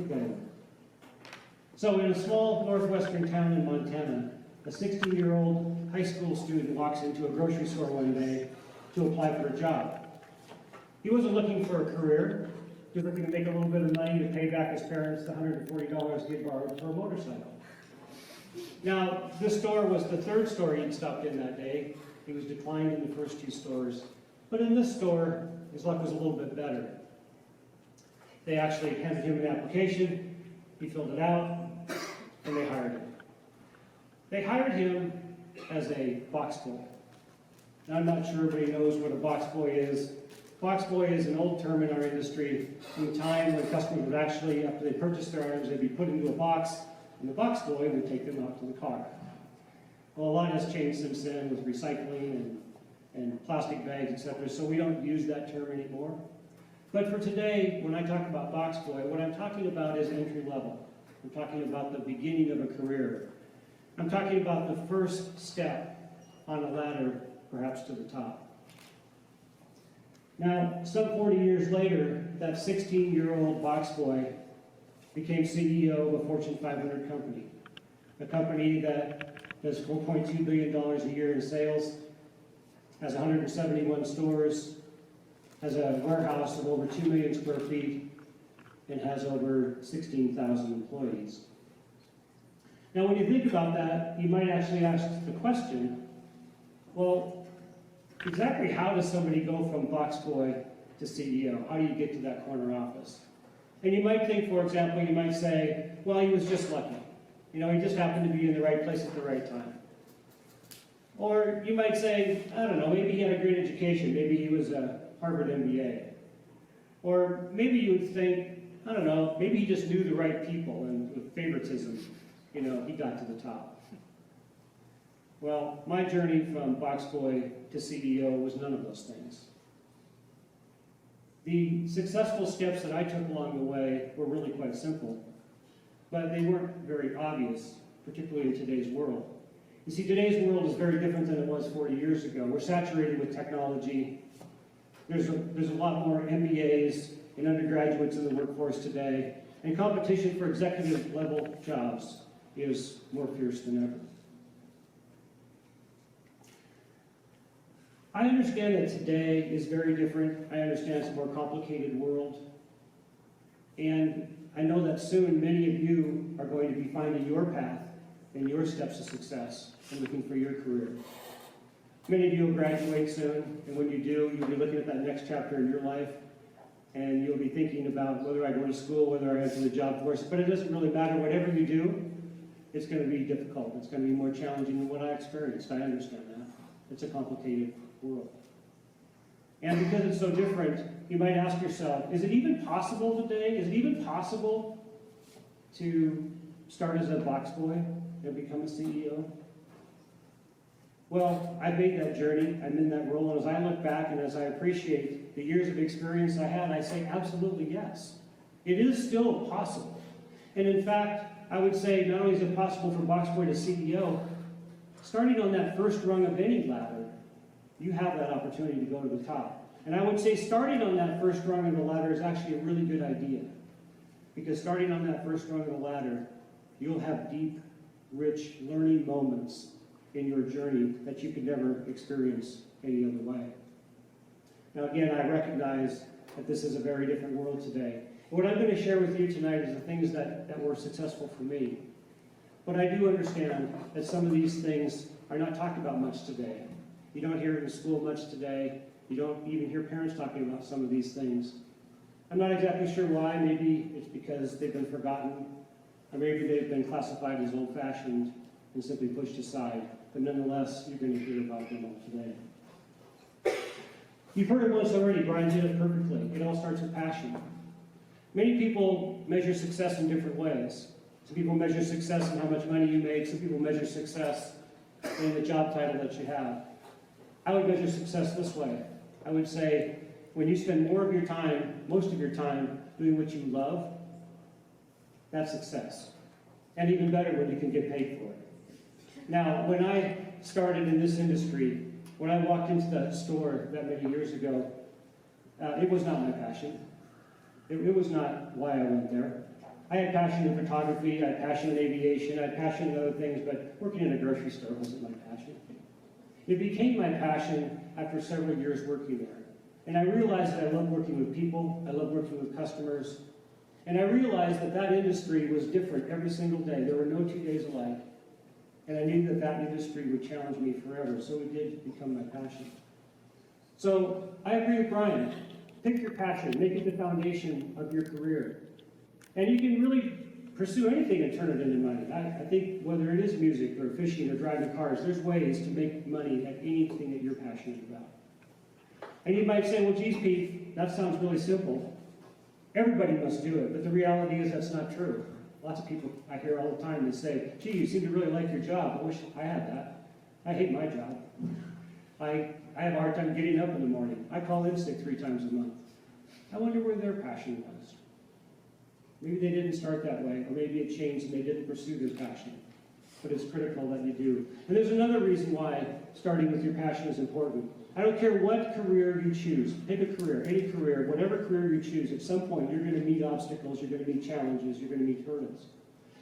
Think that over. So in a small northwestern town in Montana, a 16-year-old high school student walks into a grocery store one day to apply for a job. He wasn't looking for a career. He was looking to make a little bit of money to pay back his parents the $140 he had borrowed for a motorcycle. Now, this store was the third store he'd stopped in that day. He was declined in the first two stores. But in this store, his luck was a little bit better. They actually handed him an application, he filled it out, and they hired him. They hired him as a box boy. Now, I'm not sure everybody knows what a box boy is. Box boy is an old term in our industry from the time when customers would actually, after they purchased their items, they'd be put into a box, and the box boy would take them out to the car. Well, a lot has changed since then with recycling and plastic bags, etc., so we don't use that term anymore. But for today, when I talk about box boy, what I'm talking about is entry level. I'm talking about the beginning of a career. I'm talking about the first step on a ladder, perhaps to the top. Now, some 40 years later, that 16-year-old box boy became CEO of a Fortune 500 company, a company that does $4.2 billion a year in sales, has 171 stores, has a warehouse of over 2 million square feet, and has over 16,000 employees. Now, when you think about that, you might actually ask the question, well, exactly how does somebody go from box boy to CEO? How do you get to that corner office? And you might think, for example, you might say, well, he was just lucky. You know, he just happened to be in the right place at the right time. Or you might say, I don't know, maybe he had a great education. Maybe he was a Harvard MBA. Or maybe you would think, I don't know, maybe he just knew the right people and with favoritism, you know, he got to the top. Well, my journey from box boy to CEO was none of those things. The successful steps that I took along the way were really quite simple, but they weren't very obvious, particularly in today's world. You see, today's world is very different than it was 40 years ago. We're saturated with technology. There's a lot more MBAs and undergraduates in the workforce today, and competition for executive level jobs is more fierce than ever. I understand that today is very different. I understand it's a more complicated world. And I know that soon many of you are going to be finding your path and your steps to success and looking for your career. Many of you will graduate soon, and when you do, you'll be looking at that next chapter in your life, and you'll be thinking about whether I go to school, whether I enter the job force, but it doesn't really matter. Whatever you do, it's going to be difficult. It's going to be more challenging than what I experienced. I understand that. It's a complicated world. And because it's so different, you might ask yourself, is it even possible today? Is it even possible to start as a box boy and become a CEO? Well, I made that journey. I'm in that role. And as I look back and as I appreciate the years of experience I had, I say absolutely yes. It is still possible. And in fact, I would say not only is it possible for box boy to CEO, starting on that first rung of any ladder, you have that opportunity to go to the top. And I would say starting on that first rung of the ladder is actually a really good idea. Because starting on that first rung of the ladder, you'll have deep, rich learning moments in your journey that you could never experience any other way. Now again, I recognize that this is a very different world today. And what I'm going to share with you tonight is the things that were successful for me. But I do understand that some of these things are not talked about much today. You don't hear it in school much today. You don't even hear parents talking about some of these things. I'm not exactly sure why. Maybe it's because they've been forgotten, or maybe they've been classified as old-fashioned and simply pushed aside. But nonetheless, you're going to hear about them all today. You've heard it once already. Brian did it perfectly. It all starts with passion. Many people measure success in different ways. Some people measure success in how much money you make. Some people measure success in the job title that you have. I would measure success this way. I would say, when you spend more of your time, most of your time, doing what you love, that's success. And even better when you can get paid for it. Now, when I started in this industry, when I walked into that store that many years ago, it was not my passion. It was not why I went there. I had passion in photography, I had passion in aviation, I had passion in other things, but working in a grocery store wasn't my passion. It became my passion after several years working there. And I realized that I love working with people, I love working with customers, and I realized that that industry was different every single day. There were no 2 days alike. And I knew that that industry would challenge me forever, so it did become my passion. So I agree with Brian. Pick your passion, make it the foundation of your career. And you can really pursue anything and turn it into money. I think whether it is music or fishing or driving cars, there's ways to make money at anything that you're passionate about. And you might say, well, geez, Pete, that sounds really simple. Everybody must do it, but the reality is that's not true. Lots of people I hear all the time that say, gee, you seem to really like your job. I wish I had that. I hate my job. I have a hard time getting up in the morning. I call in sick 3 times a month. I wonder where their passion was. Maybe they didn't start that way, or maybe it changed and they didn't pursue their passion. But it's critical that you do. And there's another reason why starting with your passion is important. I don't care what career you choose. Pick a career, any career, whatever career you choose, at some point you're going to meet obstacles, you're going to meet challenges, you're going to meet hurdles.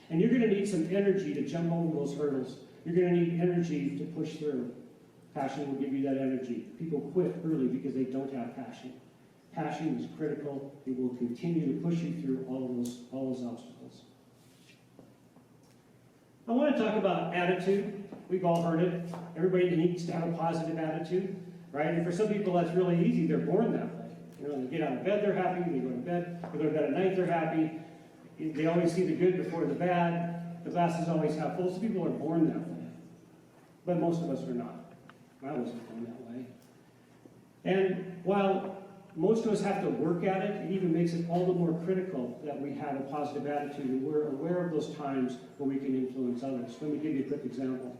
And you're going to need some energy to jump over those hurdles. You're going to need energy to push through. Passion will give you that energy. People quit early because they don't have passion. Passion is critical. It will continue to push you through all those obstacles. I want to talk about attitude. We've all heard it. Everybody needs to have a positive attitude, right? And for some people, that's really easy. They're born that way. You know, they get out of bed, they're happy. They go to bed. They go to bed at night, they're happy. They always see the good before the bad. The glass is always half full. Some people are born that way. But most of us are not. I wasn't born that way. And while most of us have to work at it, it even makes it all the more critical that we have a positive attitude and we're aware of those times where we can influence others. Let me give you a quick example.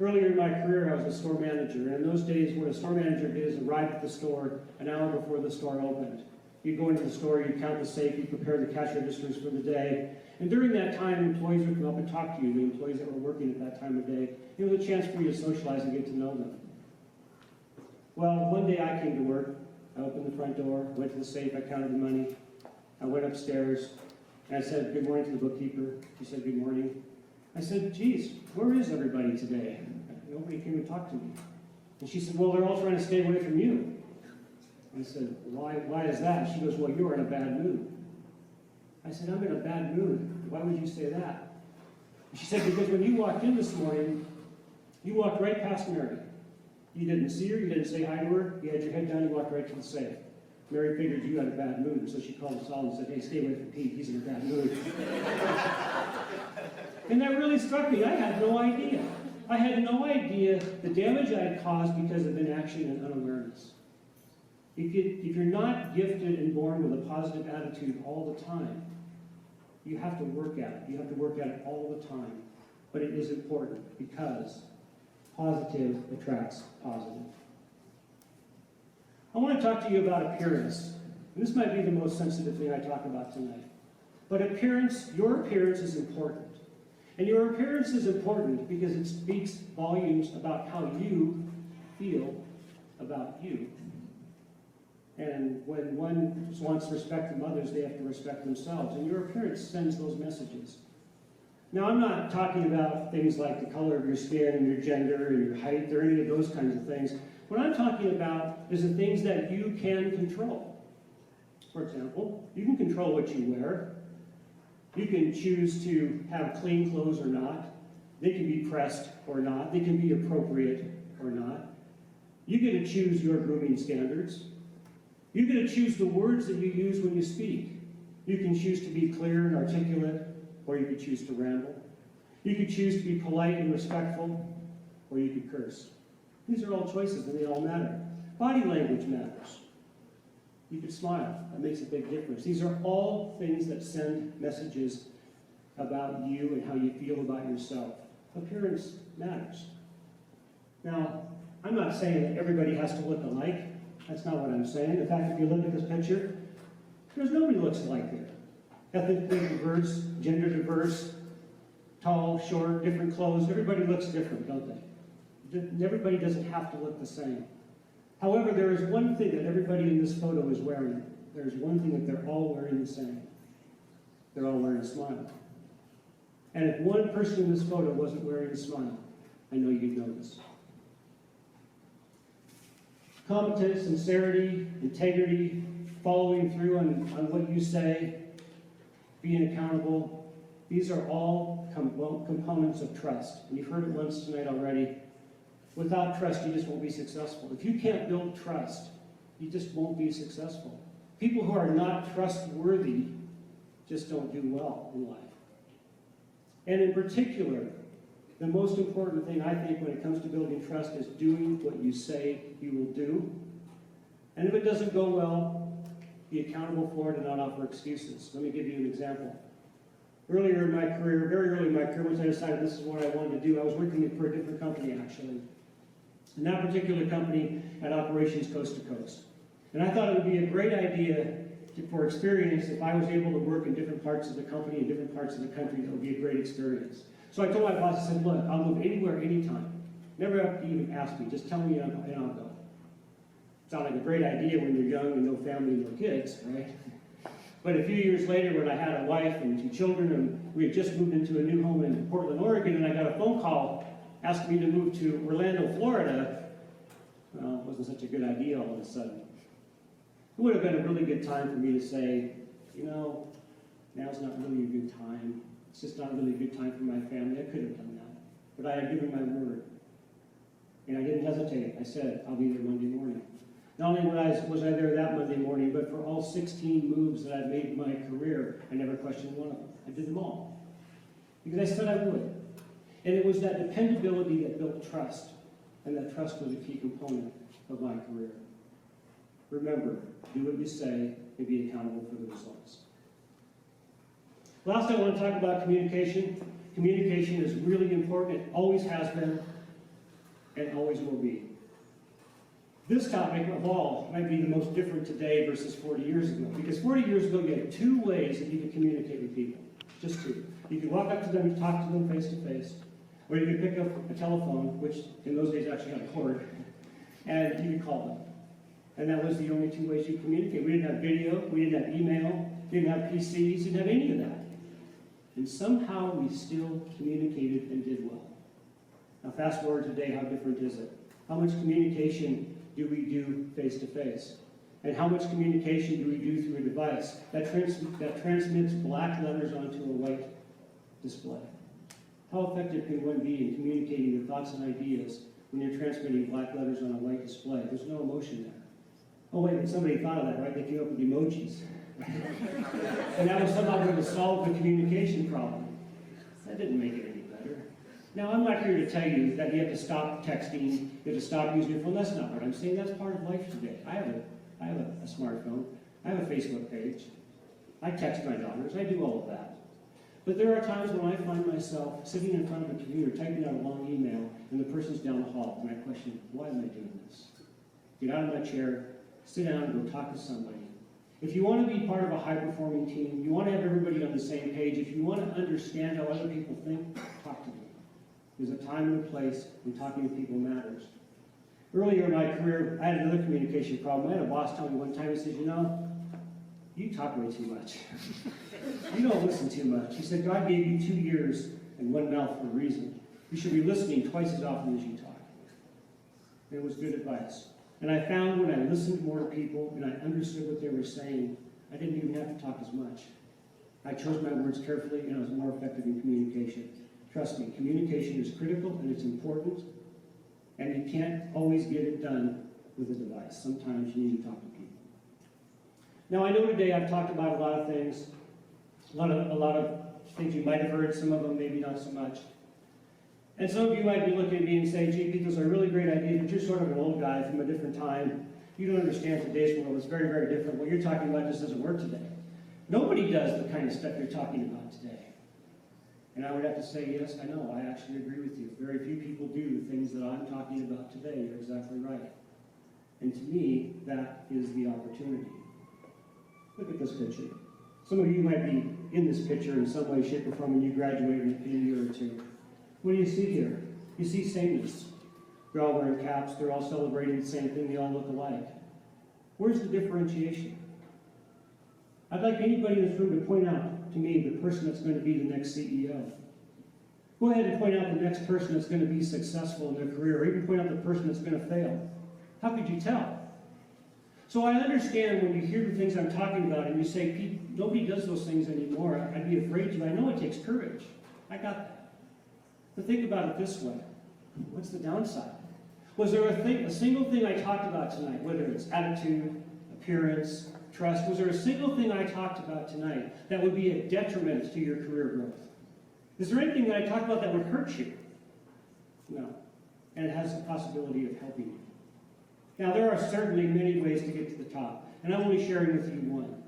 Earlier in my career, I was a store manager, and in those days, what a store manager did is arrive at the store an hour before the store opened. You'd go into the store, you'd count the safe, you'd prepare the cash registers for the day, and during that time, employees would come up and talk to you, the employees that were working at that time of day. It was a chance for you to socialize and get to know them. Well, one day I came to work, I opened the front door, went to the safe, I counted the money, I went upstairs, and I said, good morning to the bookkeeper. She said, good morning. I said, geez, where is everybody today? Nobody came and talked to me. And she said, well, they're all trying to stay away from you. I said, why is that? She goes, well, you're in a bad mood. I said, I'm in a bad mood. Why would you say that? She said, because when you walked in this morning, you walked right past Mary. You didn't see her, you didn't say hi to her, you had your head down, you walked right to the safe. Mary figured you had a bad mood, so she called us all and said, hey, stay away from Pete, he's in a bad mood. And that really struck me. I had no idea. I had no idea the damage I had caused because of inaction and unawareness. If you're not gifted and born with a positive attitude all the time, you have to work at it. You have to work at it all the time. But it is important because positive attracts positive. I want to talk to you about appearance. And this might be the most sensitive thing I talk about tonight. But appearance, your appearance is important. And your appearance is important because it speaks volumes about how you feel about you. And when one wants respect from others, they have to respect themselves. And your appearance sends those messages. Now, I'm not talking about things like the color of your skin and your gender and your height or any of those kinds of things. What I'm talking about is the things that you can control. For example, you can control what you wear. You can choose to have clean clothes or not. They can be pressed or not. They can be appropriate or not. You get to choose your grooming standards. You get to choose the words that you use when you speak. You can choose to be clear and articulate, or you could choose to ramble. You could choose to be polite and respectful, or you could curse. These are all choices and they all matter. Body language matters. You could smile. That makes a big difference. These are all things that send messages about you and how you feel about yourself. Appearance matters. Now, I'm not saying that everybody has to look alike. That's not what I'm saying. In fact, if you look at this picture, there's nobody who looks alike there. Ethnically diverse, gender diverse, tall, short, different clothes. Everybody looks different, don't they? Everybody doesn't have to look the same. However, there is one thing that everybody in this photo is wearing. There is one thing that they're all wearing the same. They're all wearing a smile. And if one person in this photo wasn't wearing a smile, I know you'd notice. Competence, sincerity, integrity, following through on what you say, being accountable, these are all components of trust. And you've heard it once tonight already. Without trust, you just won't be successful. If you can't build trust, you just won't be successful. People who are not trustworthy just don't do well in life. And in particular, the most important thing I think when it comes to building trust is doing what you say you will do. And if it doesn't go well, be accountable for it and not offer excuses. Let me give you an example. Earlier in my career, very early in my career, once I decided this is what I wanted to do, I was working for a different company actually. And that particular company had operations coast to coast. And I thought it would be a great idea for experience if I was able to work in different parts of the company, in different parts of the country. That would be a great experience. So I told my boss, I said, look, I'll move anywhere, anytime. Never have to even ask me. Just tell me and I'll go. Sounds like a great idea when you're young and no family and no kids, right? But a few years later, when I had a wife and 2 children, and we had just moved into a new home in Portland, Oregon, and I got a phone call asking me to move to Orlando, Florida, well, it wasn't such a good idea all of a sudden. It would have been a really good time for me to say, you know, now's not really a good time. It's just not really a good time for my family. I could have done that. But I had given my word. And I didn't hesitate. I said, I'll be there Monday morning. Not only was I there that Monday morning, but for all 16 moves that I've made in my career, I never questioned one of them. I did them all. Because I said I would. And it was that dependability that built trust. And that trust was a key component of my career. Remember, do what you say and be accountable for the results. Last, I want to talk about communication. Communication is really important. It always has been and always will be. This topic of all might be the most different today versus 40 years ago. Because 40 years ago, you had 2 ways that you could communicate with people. Just 2. You could walk up to them and talk to them face to face. Or you could pick up a telephone, which in those days actually had a cord, and you could call them. And that was the only 2 ways you could communicate. We didn't have video, we didn't have email, we didn't have PCs, didn't have any of that. And somehow we still communicated and did well. Now fast forward today, how different is it? How much communication do we do face to face? And how much communication do we do through a device that transmits black letters onto a white display? How effective can one be in communicating your thoughts and ideas when you're transmitting black letters on a white display? There's no emotion there. Oh wait, but somebody thought of that, right? They came up with emojis. And that was somehow going to solve the communication problem. That didn't make it any better. Now, I'm not here to tell you that you have to stop texting, you have to stop using your phone. That's not what I'm saying. That's part of life today. I have a smartphone. I have a Facebook page. I text my daughters. I do all of that. But there are times when I find myself sitting in front of a computer, typing out a long email, and the person's down the hall, and I question, why am I doing this? Get out of my chair, sit down, and go talk to somebody. If you want to be part of a high-performing team, you want to have everybody on the same page, if you want to understand how other people think, talk to them. There's a time and a place, and talking to people matters. Earlier in my career, I had another communication problem. I had a boss tell me one time, he said, you know, you talk way too much. You don't listen too much. He said, God gave you 2 ears and 1 mouth for a reason. You should be listening twice as often as you talk. And it was good advice. And I found when I listened more to people and I understood what they were saying, I didn't even have to talk as much. I chose my words carefully and I was more effective in communication. Trust me, communication is critical and it's important, and you can't always get it done with a device. Sometimes you need to talk to people. Now I know today I've talked about a lot of things, a lot of things you might have heard, some of them maybe not so much. And some of you might be looking at me and saying, gee, Pete, those are really great ideas, but you're sort of an old guy from a different time. You don't understand today's world. It's very, very different. What you're talking about just doesn't work today. Nobody does the kind of stuff you're talking about today. And I would have to say, yes, I know, I actually agree with you. Very few people do the things that I'm talking about today. You're exactly right. And to me, that is the opportunity. Look at this picture. Some of you might be in this picture in some way, shape, or form when you graduate in a year or 2. What do you see here? You see sameness. They're all wearing caps. They're all celebrating the same thing. They all look alike. Where's the differentiation? I'd like anybody in this room to point out to me the person that's going to be the next CEO. Go ahead and point out the next person that's going to be successful in their career, or even point out the person that's going to fail. How could you tell? So I understand when you hear the things I'm talking about and you say, Pete, nobody does those things anymore. I'd be afraid to. I know it takes courage. I got that. But think about it this way. What's the downside? Was there a single thing I talked about tonight, whether it's attitude, appearance, trust, was there a single thing I talked about tonight that would be a detriment to your career growth? Is there anything that I talked about that would hurt you? No. And it has the possibility of helping you. Now, there are certainly many ways to get to the top, and I'm only sharing with you one.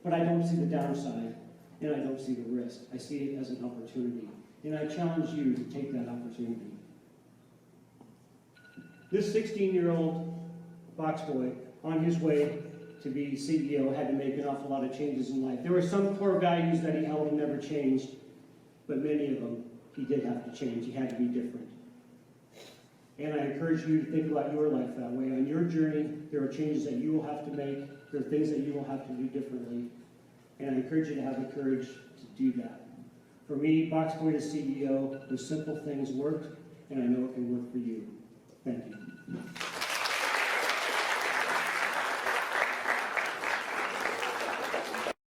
But I don't see the downside, and I don't see the risk. I see it as an opportunity, and I challenge you to take that opportunity. This 16-year-old box boy, on his way to be CEO, had to make an awful lot of changes in life. There were some core values that he held and never changed, but many of them he did have to change. He had to be different. And I encourage you to think about your life that way. On your journey, there are changes that you will have to make. There are things that you will have to do differently. And I encourage you to have the courage to do that. For me, Box Boy to CEO, those simple things worked, and I know it can work for you. Thank you.